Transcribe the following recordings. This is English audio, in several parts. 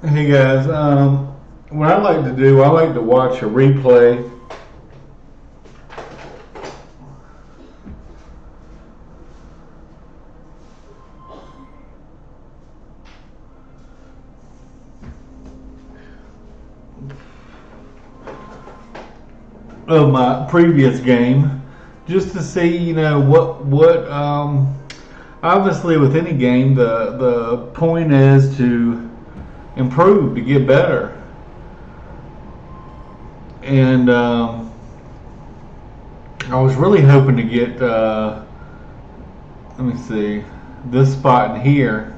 Hey guys, what I like to do, I like to watch a replay of my previous game, just to see, what. Obviously, with any game, the point is to improve, to get better, and I was really hoping to get. Let me see, this spot in here,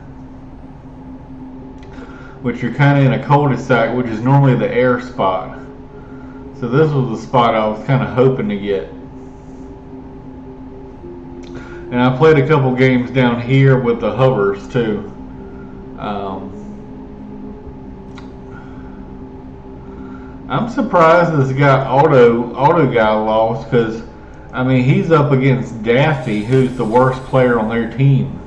which you're kind of in a cul-de-sac, which is normally the air spot. So this was the spot I was kind of hoping to get. And I played a couple games down here with the hovers too. I'm surprised this guy auto guy lost because I mean he's up against Daffy, who's the worst player on their team.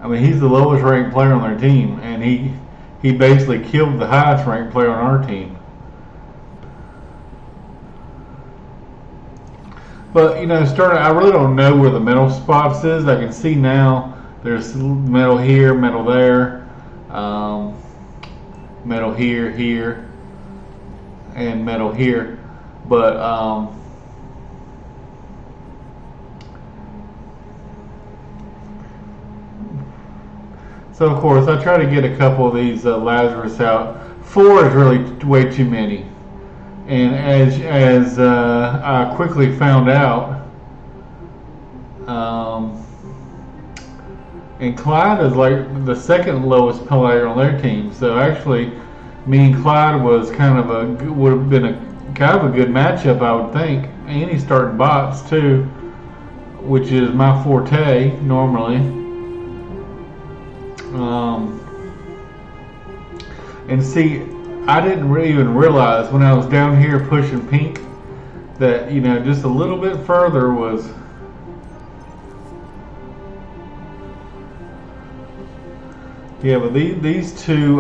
I mean he's the lowest ranked player on their team, and he basically killed the highest ranked player on our team. But starting, I really don't know where the metal spots is. I can see now there's metal here, metal there, metal here, here, and metal here. But so of course I try to get a couple of these Lazarus out. 4 is really way too many. And as I quickly found out, and Clyde is like the second lowest player on their team. So actually, me and Clyde was would have been a kind of a good matchup, I would think. And he's starting bots too, which is my forte normally. And see, I didn't really even realize when I was down here pushing pink that just a little bit further was but these two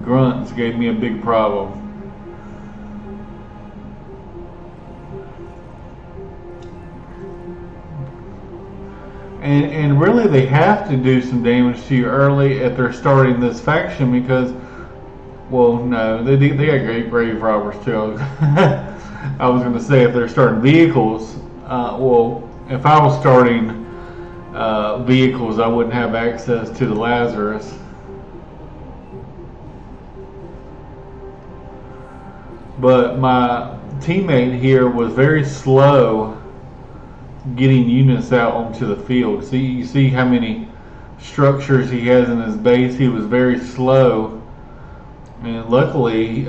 grunts gave me a big problem. And really they have to do some damage to you early if they're starting this faction because, well, no, they got great grave robbers too. I was going to say if they're starting vehicles, well, if I was starting vehicles, I wouldn't have access to the Lazarus. But my teammate here was very slow getting units out onto the field. See, you see how many structures he has in his base. He was very slow, and luckily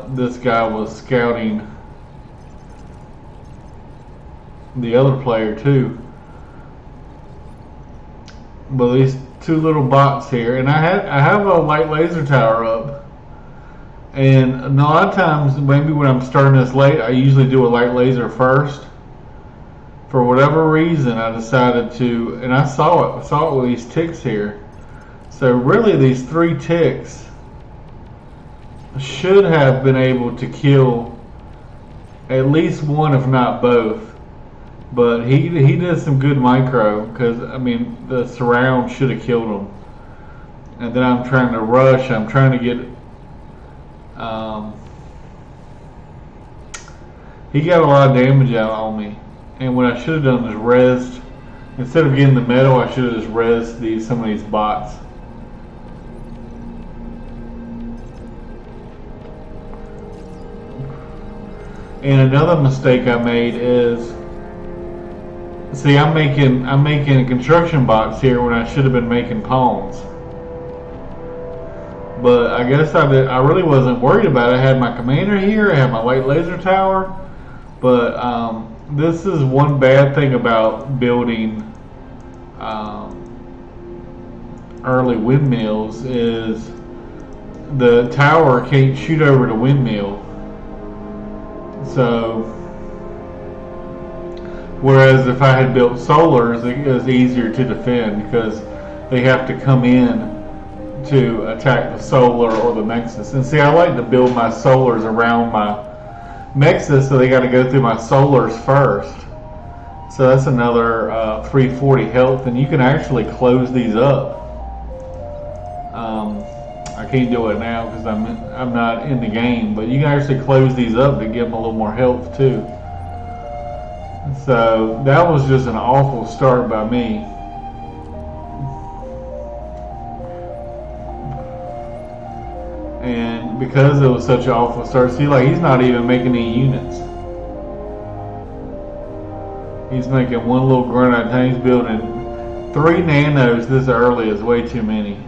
this guy was scouting the other player too. But these two little bots here, and I have a light laser tower up, and a lot of times maybe when I'm starting this late, I usually do a light laser first. For whatever reason, I decided to, and I saw it with these ticks here. So really, these 3 ticks should have been able to kill at least one, if not both. But he did some good micro because I mean the surround should have killed him. And then I'm trying to rush. I'm trying to get. He got a lot of damage out on me. And what I should have done is rezzed, instead of getting the metal, I should have just rezzed some of these bots. And another mistake I made is, see, I'm making construction bots here when I should have been making pawns. But I guess I really wasn't worried about it. I had my commander here, I had my light laser tower, but this is one bad thing about building early windmills is the tower can't shoot over the windmill. So Whereas if I had built solars, it was easier to defend because they have to come in to attack the solar or the Nexus. And see, I like to build my solars around my Nexus, so they got to go through my solars first. So that's another 340 health, and you can actually close these up. I can't do it now because I'm not in the game, but you can actually close these up to give them a little more health too. So that was just an awful start by me. And because it was such an awful start, see, like, he's not even making any units. He's making one little granite tank. He's building 3 nanos this early is way too many.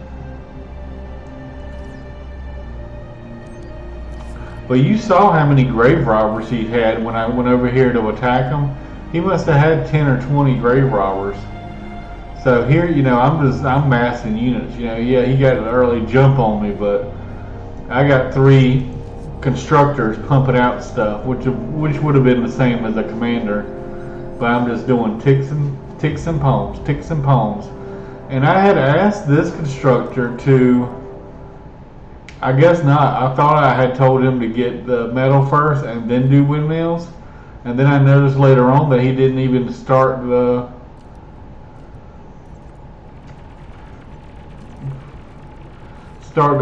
But you saw how many grave robbers he had when I went over here to attack him. He must have had 10 or 20 grave robbers. So here, I'm massing units. Yeah, he got an early jump on me, but I got 3 constructors pumping out stuff, which would have been the same as a commander. But I'm just doing ticks and poems. And I had asked this constructor to, I guess not. I thought I had told him to get the metal first and then do windmills. And then I noticed later on that he didn't even start the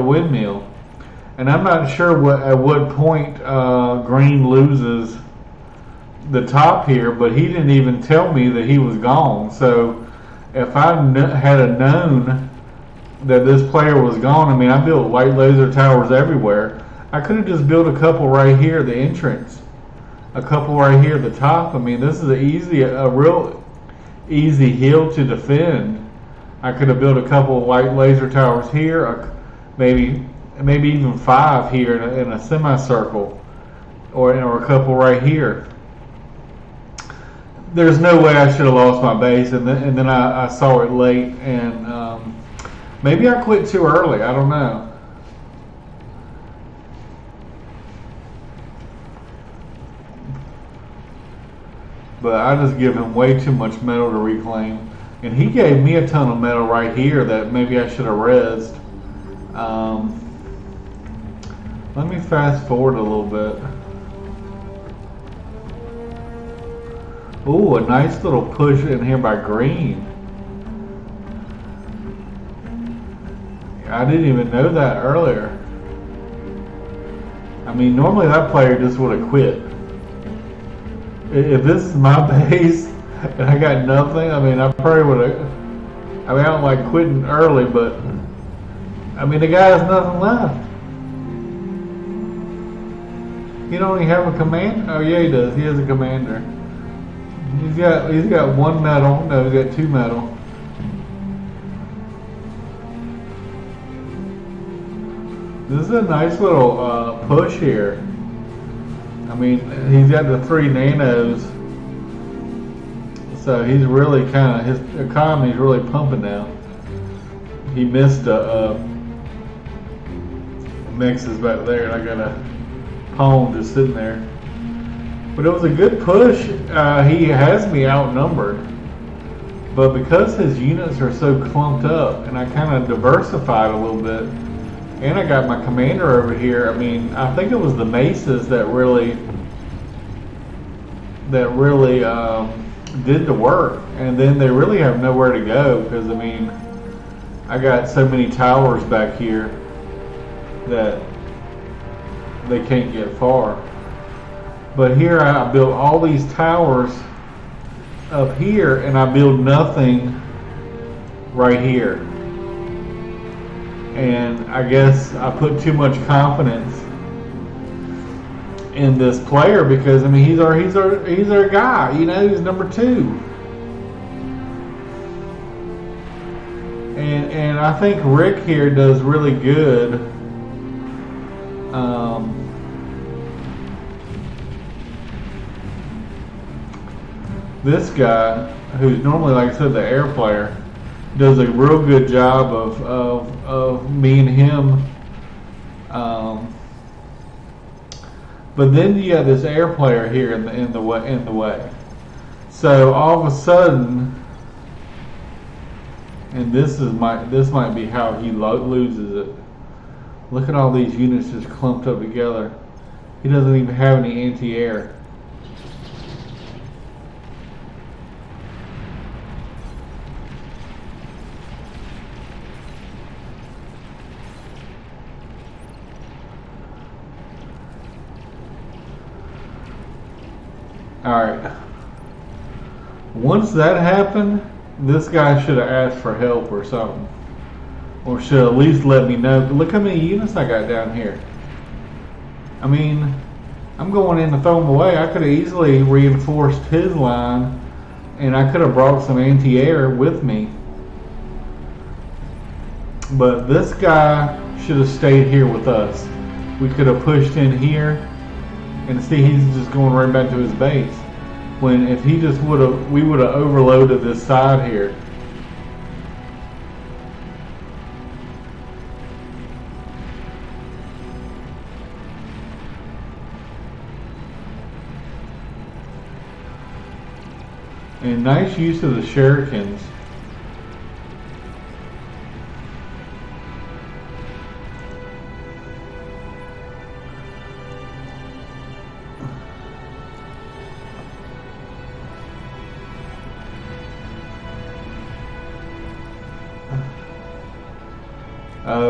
windmill. And I'm not sure at what point Green loses the top here, but he didn't even tell me that he was gone. So if I had known that this player was gone, I mean, I built light laser towers everywhere. I could have just built a couple right here, the entrance, a couple right here at the top. I mean, this is a real easy hill to defend. I could have built a couple of light laser towers here, maybe even 5 here in a semicircle, or a couple right here. There's no way I should have lost my base, and then I saw it late, and maybe I quit too early. I don't know. But I just give him way too much metal to reclaim, and he gave me a ton of metal right here that maybe I should have rezzed. Let me fast forward a little bit. Ooh, a nice little push in here by Green. I didn't even know that earlier. I mean, normally that player just would have quit. If this is my base and I got nothing, I mean, I probably would have. I mean, I don't like quitting early, but I mean, the guy has nothing left. He don't even have a command. Oh yeah, he does. He has a commander. He's got 1 medal. No, he's got 2 medal. This is a nice little push here. I mean, he's got the 3 nanos, so he's really his economy's really pumping now. He missed a Nexus back there, and I got a pawn just sitting there. But it was a good push. He has me outnumbered, but because his units are so clumped up, and I kind of diversified a little bit, and I got my commander over here. I mean, I think it was the Mesas that really did the work, and then they really have nowhere to go because, I mean, I got so many towers back here that they can't get far. But here I built all these towers up here, and I build nothing right here. And I guess I put too much confidence in this player because, I mean, he's our guy. He's number 2. And I think Rick here does really good. This guy, who's normally, like I said, the air player, does a real good job of me and him. But then you got this air player here in the way. So all of a sudden, and this might be how he loses it. Look at all these units just clumped up together. He doesn't even have any anti-air. Alright. Once that happened, this guy should have asked for help or something. Or should at least let me know. Look how many units I got down here. I mean, I'm going in to throw them away. I could have easily reinforced his line, and I could have brought some anti-air with me. But this guy should have stayed here with us. We could have pushed in here. And see, he's just going right back to his base. When if he just would have, we would have overloaded this side here. And nice use of the shurikens.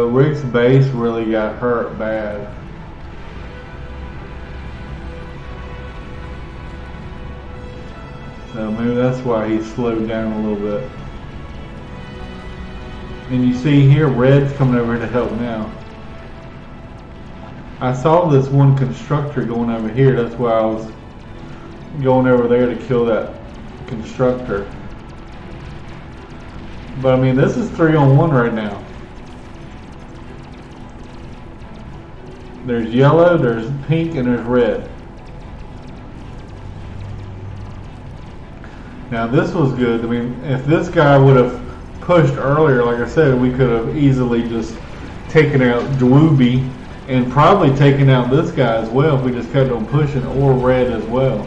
Rick's base really got hurt bad. So maybe that's why he slowed down a little bit. And you see here, Red's coming over to help now. I saw this one constructor going over here. That's why I was going over there to kill that constructor. But I mean, this is 3-on-1 right now. There's yellow, there's pink, and there's red. Now this was good. I mean, if this guy would have pushed earlier, like I said, we could have easily just taken out Dwooby and probably taken out this guy as well if we just kept on pushing, or red as well.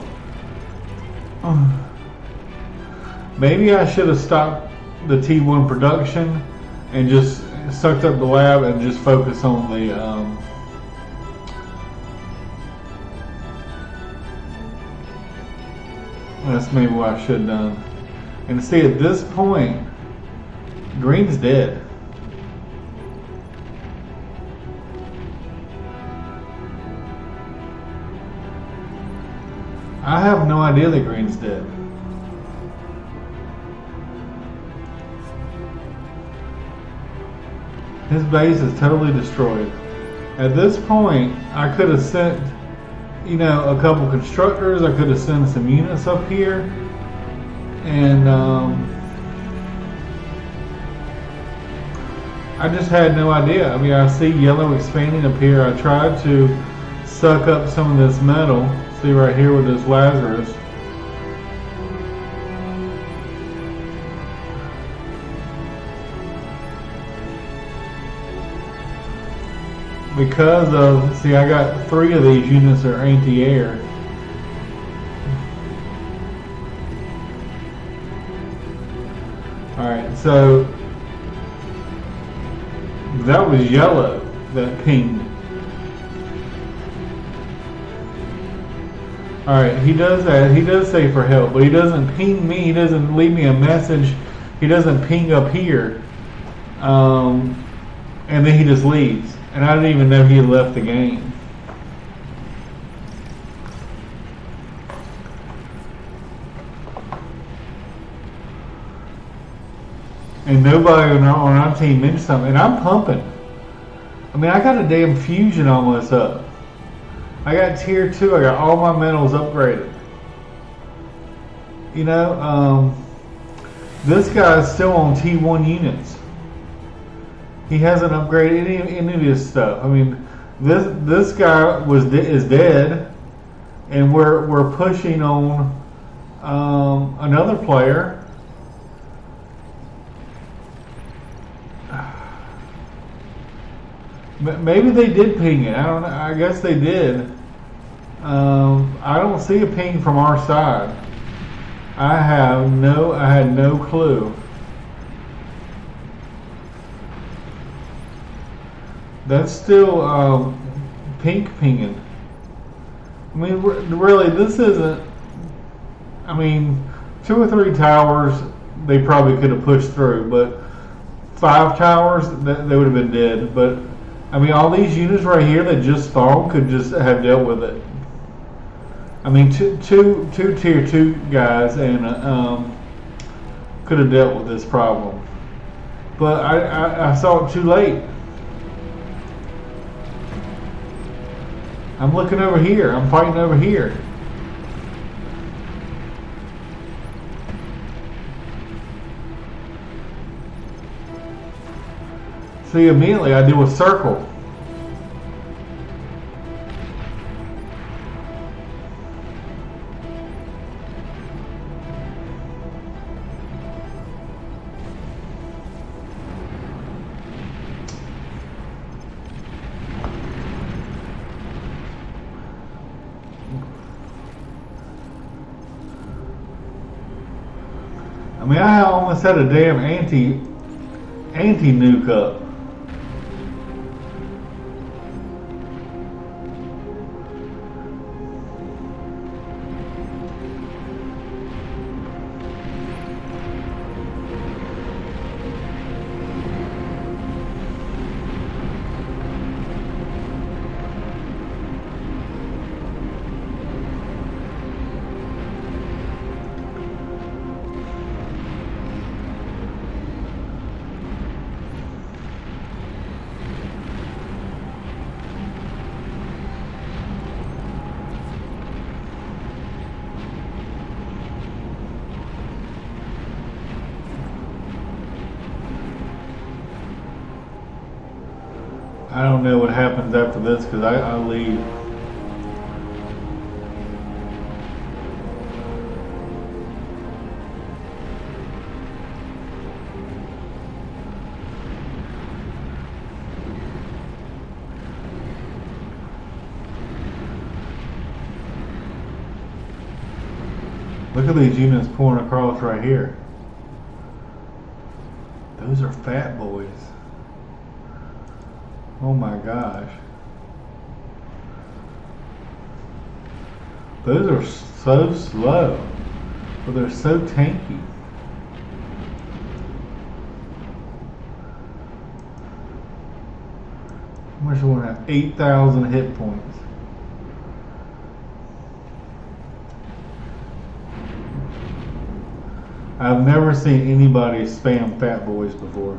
Maybe I should have stopped the T1 production and just sucked up the lab and just focused on the that's maybe what I should have done. And see, at this point, green's dead. I have no idea that green's dead. His base is totally destroyed. At this point, I could have sent, you know, a couple constructors. I could have sent some units up here, and I just had no idea. I mean, I see yellow expanding up here. I tried to suck up some of this metal. See right here with this Lazarus. Because of, see, I got 3 of these units that are anti-air. Alright, so that was yellow that pinged. Alright, he does that. He does say for help, but he doesn't ping me. He doesn't leave me a message. He doesn't ping up here. And then he just leaves. And I didn't even know he had left the game. And nobody on our team mentioned something. And I'm pumping. I mean, I got a damn fusion almost up. I got tier 2. I got all my metals upgraded. You know, this guy's still on T1 units. He hasn't upgraded any of his stuff. I mean, this guy is dead, and we're pushing on another player. Maybe they did ping it. I don't know. I guess they did. I don't see a ping from our side. I had no clue. That's still pink pinging. I mean, really, this isn't. I mean, 2 or 3 towers, they probably could have pushed through, but 5 towers, they would have been dead. But I mean, all these units right here that just spawned could just have dealt with it. I mean, two tier 2 guys and could have dealt with this problem. But I saw it too late. I'm looking over here. I'm fighting over here. See, immediately I do a circle. I mean, I almost had a damn anti-nuke up. I don't know what happens after this because I leave. Look at these units pouring across right here. Those are fat boys. Oh my gosh. Those are so slow, but they're so tanky. How much one have? 8,000 hit points. I've never seen anybody spam fat boys before.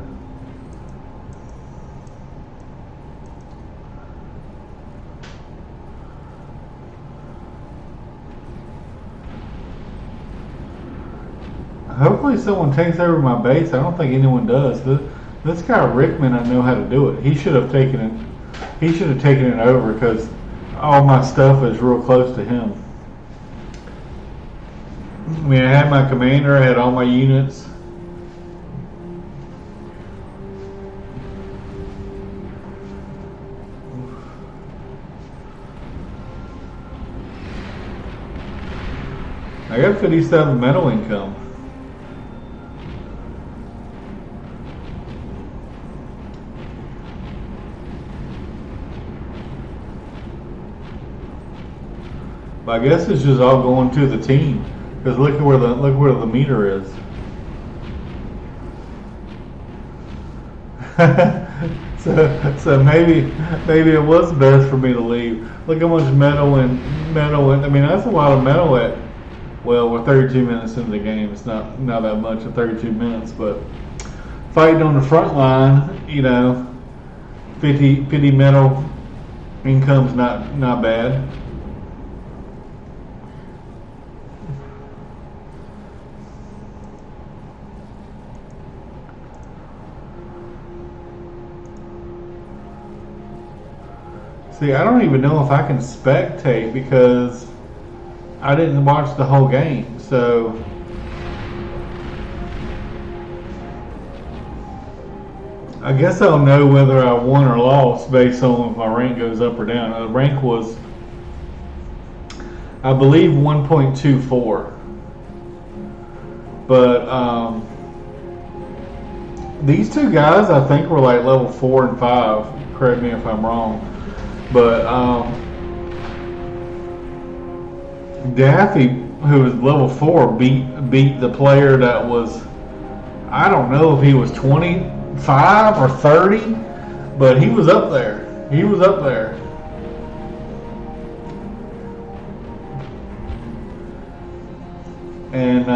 Hopefully someone takes over my base. I don't think anyone does. This guy Rickman, I know how to do it. He should have taken it. He should have taken it over because all my stuff is real close to him. I mean, I had my commander. I had all my units. I got 57 metal income. I guess it's just all going to the team because look where the meter is. so maybe it was best for me to leave. Look how much metal and I mean that's a lot of metal at we're 32 minutes into the game. It's not that much at 32 minutes, but fighting on the front line, 50 metal income's not bad. See, I don't even know if I can spectate because I didn't watch the whole game, so I guess I'll know whether I won or lost based on if my rank goes up or down. Rank was, I believe, 1.24. But these two guys, I think, were like level 4 and 5. Correct me if I'm wrong. But Daffy, who was level 4, beat the player that was, I don't know if he was 25 or 30, but he was up there. He was up there. And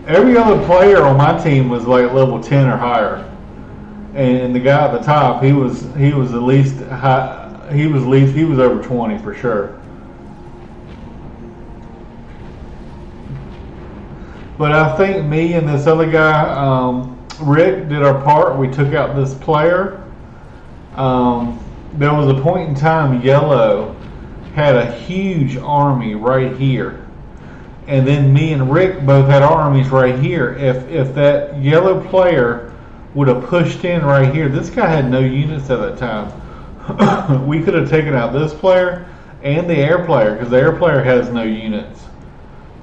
every other player on my team was like level 10 or higher. And the guy at the top, he was at least high, he was over 20 for sure. But I think me and this other guy, Rick, did our part. We took out this player. There was a point in time Yellow had a huge army right here, and then me and Rick both had armies right here. If that Yellow player would have pushed in right here, this guy had no units at that time. We could have taken out this player and the air player, because the air player has no units.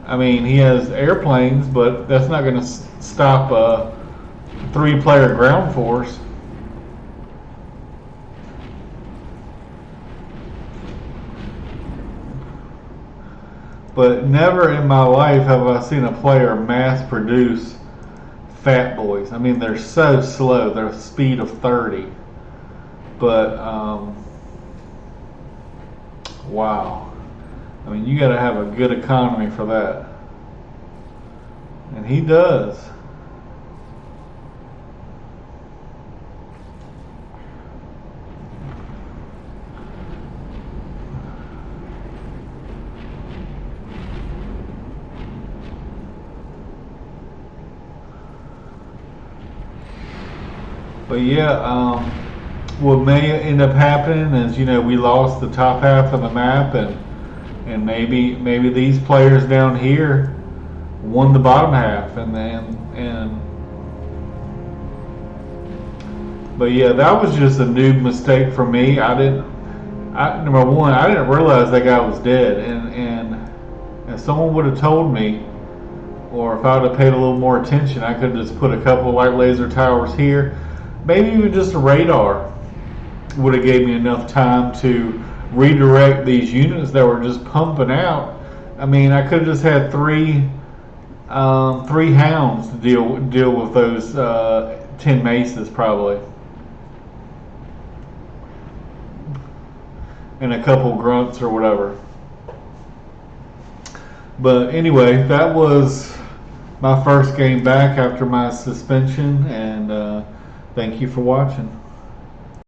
I mean, he has airplanes, but that's not going to stop a 3-player ground force. But never in my life have I seen a player mass produce Fat Boys. I mean, they're so slow. They're a speed of 30. But, wow. I mean, you got to have a good economy for that. And he does. But yeah, what may end up happening is, we lost the top half of the map, and maybe these players down here won the bottom half, but yeah, that was just a noob mistake for me. Number one, I didn't realize that guy was dead, and if someone would have told me, or if I would have paid a little more attention, I could have just put a couple of light laser towers here, maybe even just a radar would have gave me enough time to redirect these units that were just pumping out. I mean, I could have just had three hounds to deal with those 10 maces probably, and a couple grunts or whatever. But anyway, that was my first game back after my suspension, and thank you for watching.